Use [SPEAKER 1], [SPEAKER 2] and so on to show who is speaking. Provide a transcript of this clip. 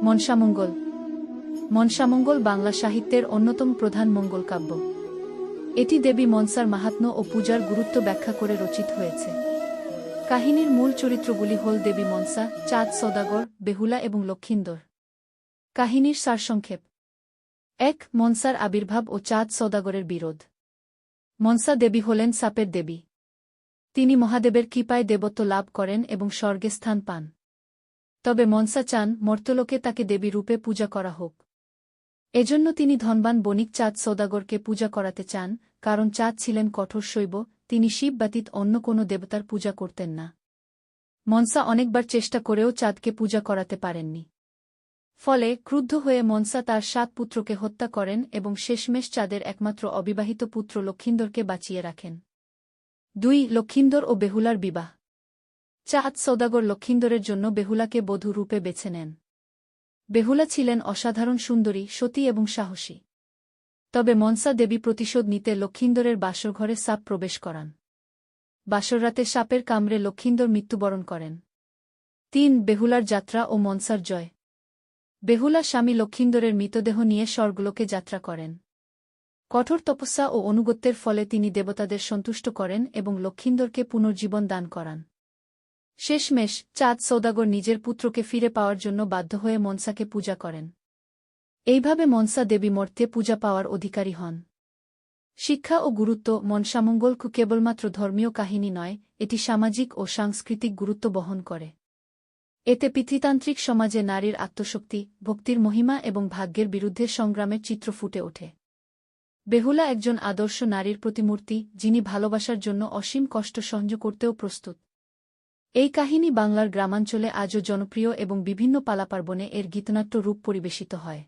[SPEAKER 1] মনসামঙ্গল। মনসামঙ্গল বাংলা সাহিত্যের অন্যতম প্রধান মঙ্গল কাব্য। এটি দেবী মনসার মাহাত্ম্য ও পূজার গুরুত্ব ব্যাখ্যা করে রচিত হয়েছে। কাহিনীর মূল চরিত্রগুলি হল দেবী মনসা, চাঁদ সওদাগর, বেহুলা এবং লক্ষিন্দর। কাহিনীর সারসংক্ষেপ। ১. মনসার আবির্ভাব ও চাঁদ সওদাগরের বিরোধ। মনসা দেবী হলেন সাপের দেবী। তিনি মহাদেবের কৃপায় দেবত্ব লাভ করেন এবং স্বর্গে স্থান পান। তবে মনসা চান মর্ত্যলোকে তাকে দেবী রূপে পূজা করা হোক। এজন্য তিনি ধনবান বণিক চাঁদ সওদাগরকে পূজা করাতে চান, কারণ চাঁদ ছিলেন কঠোর শৈব, তিনি শিব ব্যতীত অন্য কোনো দেবতার পূজা করতেন না। মনসা অনেকবার চেষ্টা করেও চাঁদকে পূজা করাতে পারেননি। ফলে ক্রুদ্ধ হয়ে মনসা তার ৭ পুত্রকে হত্যা করেন এবং শেষমেশ চাঁদের একমাত্র অবিবাহিত পুত্র লক্ষিন্দরকে বাঁচিয়ে রাখেন। ২. লক্ষিন্দর ও বেহুলার বিবাহ। চাঁদ সওদাগর লক্ষিন্দরের জন্য বেহুলাকে বধূ রূপে বেছে নেন। বেহুলা ছিলেন অসাধারণ সুন্দরী, সতী এবং সাহসী। তবে মনসা দেবী প্রতিশোধ নিতে লক্ষিন্দরের বাসরঘরে সাপ প্রবেশ করান। বাসররাতে সাপের কামড়ে লক্ষিন্দর মৃত্যুবরণ করেন। ৩. বেহুলার যাত্রা ও মনসার জয়। বেহুলা স্বামী লক্ষিন্দরের মৃতদেহ নিয়ে স্বর্গলোকে যাত্রা করেন। কঠোর তপস্যা ও অনুগত্যের ফলে তিনি দেবতাদের সন্তুষ্ট করেন এবং লক্ষিন্দরকে পুনর্জীবন দান করান। শেষমেশ চাঁদ সওদাগর নিজের পুত্রকে ফিরে পাওয়ার জন্য বাধ্য হয়ে মনসাকে পূজা করেন। এইভাবে মনসা দেবী মর্ত্যে পূজা পাওয়ার অধিকারী হন। শিক্ষা ও গুরুত্ব। মনসামঙ্গল কেবলমাত্র ধর্মীয় কাহিনী নয়, এটি সামাজিক ও সাংস্কৃতিক গুরুত্ব বহন করে। এতে পিতৃতান্ত্রিক সমাজে নারীর আত্মশক্তি, ভক্তির মহিমা এবং ভাগ্যের বিরুদ্ধে সংগ্রামের চিত্র ফুটে ওঠে। বেহুলা একজন আদর্শ নারীর প্রতিমূর্তি, যিনি ভালোবাসার জন্য অসীম কষ্ট সহ্য করতেও প্রস্তুত। এই কাহিনী বাংলার গ্রামাঞ্চলে আজও জনপ্রিয় এবং বিভিন্ন পালাপার্বণে এর গীতনাট্য রূপ পরিবেশিত হয়।